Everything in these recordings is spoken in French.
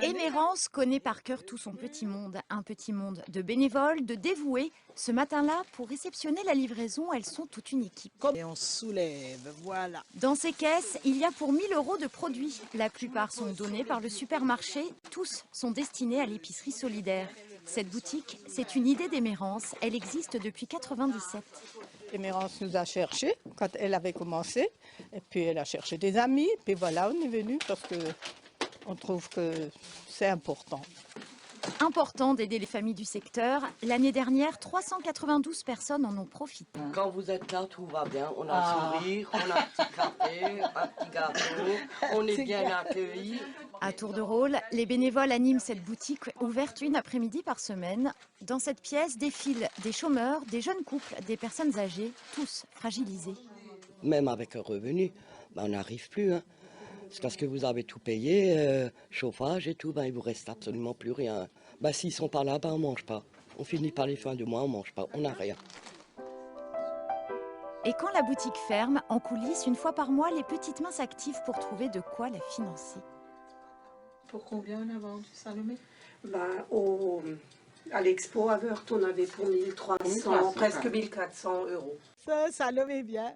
Émérance connaît par cœur tout son petit monde. Un petit monde de bénévoles, de dévoués. Ce matin-là, pour réceptionner la livraison, elles sont toute une équipe. Et on soulève, voilà. Dans ces caisses, il y a pour 1 000 € de produits. La plupart sont donnés par le supermarché. Tous sont destinés à l'épicerie solidaire. Cette boutique, c'est une idée d'Émérance. Elle existe depuis 1997. Émérance nous a cherchés quand elle avait commencé. Et puis elle a cherché des amis. Puis voilà, on est venu parce qu'on trouve que c'est important. Important d'aider les familles du secteur. L'année dernière, 392 personnes en ont profité. Quand vous êtes là, tout va bien. On a un sourire, on a un petit café, un petit gâteau, on est bien accueillis. À tour de rôle, les bénévoles animent cette boutique ouverte une après-midi par semaine. Dans cette pièce défilent des chômeurs, des jeunes couples, des personnes âgées, tous fragilisés. Même avec un revenu, on n'arrive plus. C'est parce que vous avez tout payé, chauffage et tout, il vous reste absolument plus rien. S'ils sont pas là, on mange pas. On finit par les fins de mois, on mange pas, on n'a rien. Et quand la boutique ferme, en coulisses, une fois par mois, les petites mains s'activent pour trouver de quoi la financer. Pour combien on a vendu, Salomé? À l'expo à Wörth, on avait pour 1300, presque 1400 €. Ça le met bien.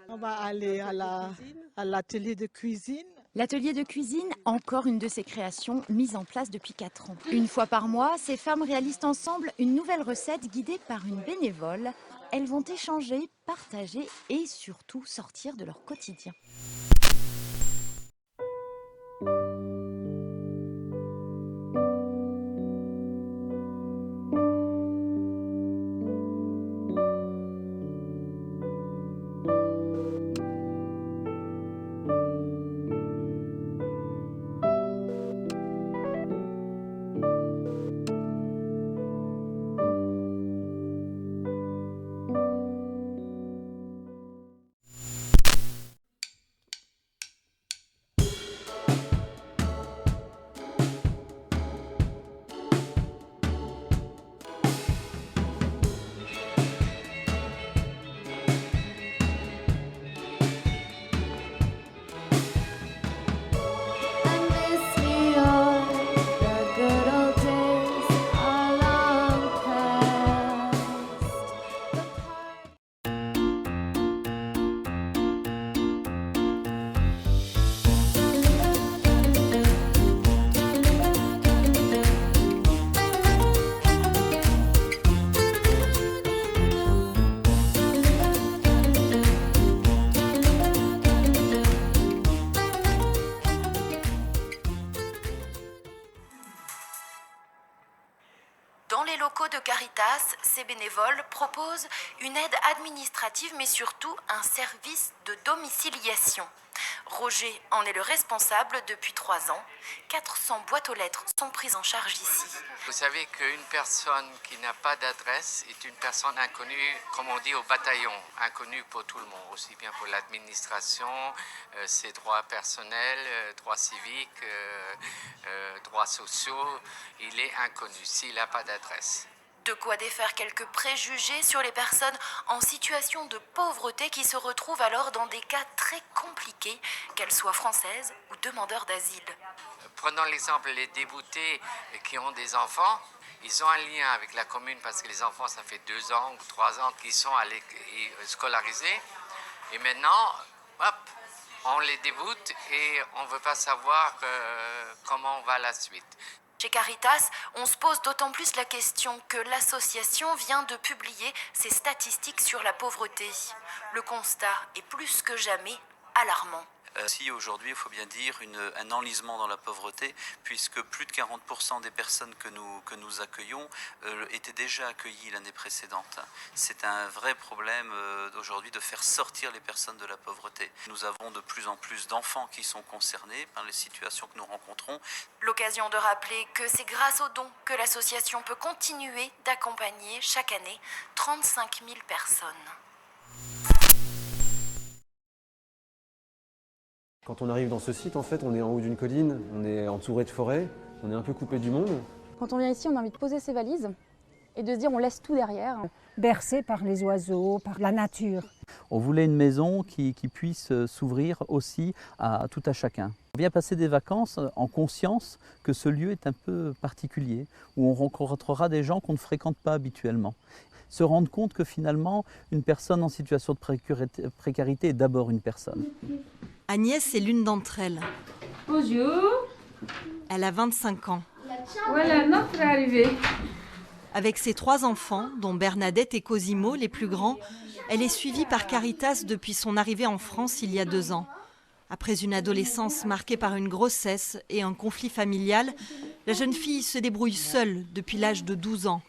On va aller à l'atelier de cuisine. L'atelier de cuisine, encore une de ses créations mises en place depuis 4 ans. Une fois par mois, ces femmes réalisent ensemble une nouvelle recette guidée par une bénévole. Elles vont échanger, partager et surtout sortir de leur quotidien. Dans les locaux de Caritas, ces bénévoles proposent une aide administrative mais surtout un service de domiciliation. Roger en est le responsable depuis 3 ans. 400 boîtes aux lettres sont prises en charge ici. Vous savez qu'une personne qui n'a pas d'adresse est une personne inconnue, comme on dit au bataillon, inconnue pour tout le monde, aussi bien pour l'administration, ses droits personnels, droits civiques, droits sociaux, il est inconnu s'il n'a pas d'adresse. De quoi défaire quelques préjugés sur les personnes en situation de pauvreté qui se retrouvent alors dans des cas très compliqués, qu'elles soient françaises ou demandeurs d'asile. Prenons l'exemple des déboutés qui ont des enfants. Ils ont un lien avec la commune parce que les enfants, ça fait 2 ans ou 3 ans qu'ils sont scolarisés. Et maintenant, hop, on les déboute et on ne veut pas savoir comment on va la suite. Chez Caritas, on se pose d'autant plus la question que l'association vient de publier ses statistiques sur la pauvreté. Le constat est plus que jamais alarmant. Si aujourd'hui, il faut bien dire, un enlisement dans la pauvreté, puisque plus de 40% des personnes que nous accueillons étaient déjà accueillies l'année précédente. C'est un vrai problème aujourd'hui de faire sortir les personnes de la pauvreté. Nous avons de plus en plus d'enfants qui sont concernés par les situations que nous rencontrons. L'occasion de rappeler que c'est grâce aux dons que l'association peut continuer d'accompagner chaque année 35 000 personnes. Quand on arrive dans ce site, en fait, on est en haut d'une colline, on est entouré de forêts, on est un peu coupé du monde. Quand on vient ici, on a envie de poser ses valises et de se dire on laisse tout derrière. bercé par les oiseaux, par la nature. On voulait une maison qui puisse s'ouvrir aussi à tout à chacun. On vient passer des vacances en conscience que ce lieu est un peu particulier, où on rencontrera des gens qu'on ne fréquente pas habituellement. Se rendre compte que finalement, une personne en situation de précarité est d'abord une personne. Agnès est l'une d'entre elles. Bonjour. Elle a 25 ans. Voilà notre arrivée. Avec ses 3 enfants, dont Bernadette et Cosimo, les plus grands, elle est suivie par Caritas depuis son arrivée en France il y a 2 ans. Après une adolescence marquée par une grossesse et un conflit familial, la jeune fille se débrouille seule depuis l'âge de 12 ans.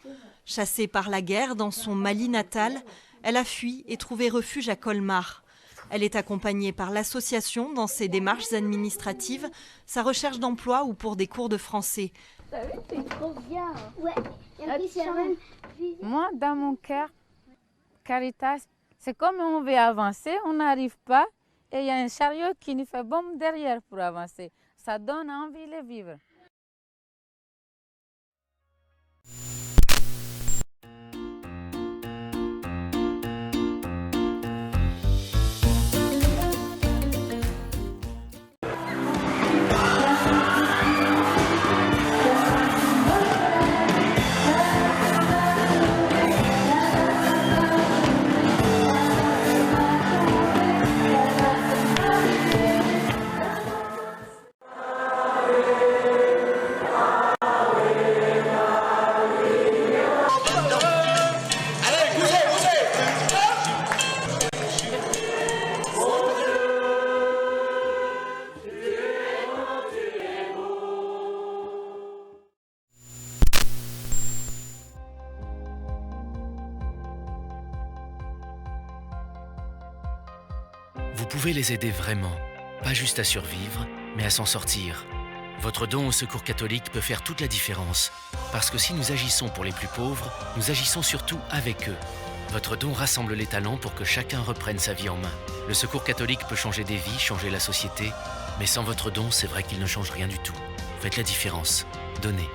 Chassée par la guerre dans son Mali natal, elle a fui et trouvé refuge à Colmar. Elle est accompagnée par l'association dans ses démarches administratives, sa recherche d'emploi ou pour des cours de français. C'est trop bien. Ouais. Moi, dans mon cœur, Caritas, c'est comme on veut avancer, on n'arrive pas. Et il y a un chariot qui nous fait bombe derrière pour avancer. Ça donne envie de vivre. Vous pouvez les aider vraiment, pas juste à survivre, mais à s'en sortir. Votre don au Secours catholique peut faire toute la différence, parce que si nous agissons pour les plus pauvres, nous agissons surtout avec eux. Votre don rassemble les talents pour que chacun reprenne sa vie en main. Le Secours catholique peut changer des vies, changer la société, mais sans votre don, c'est vrai qu'il ne change rien du tout. Faites la différence. Donnez.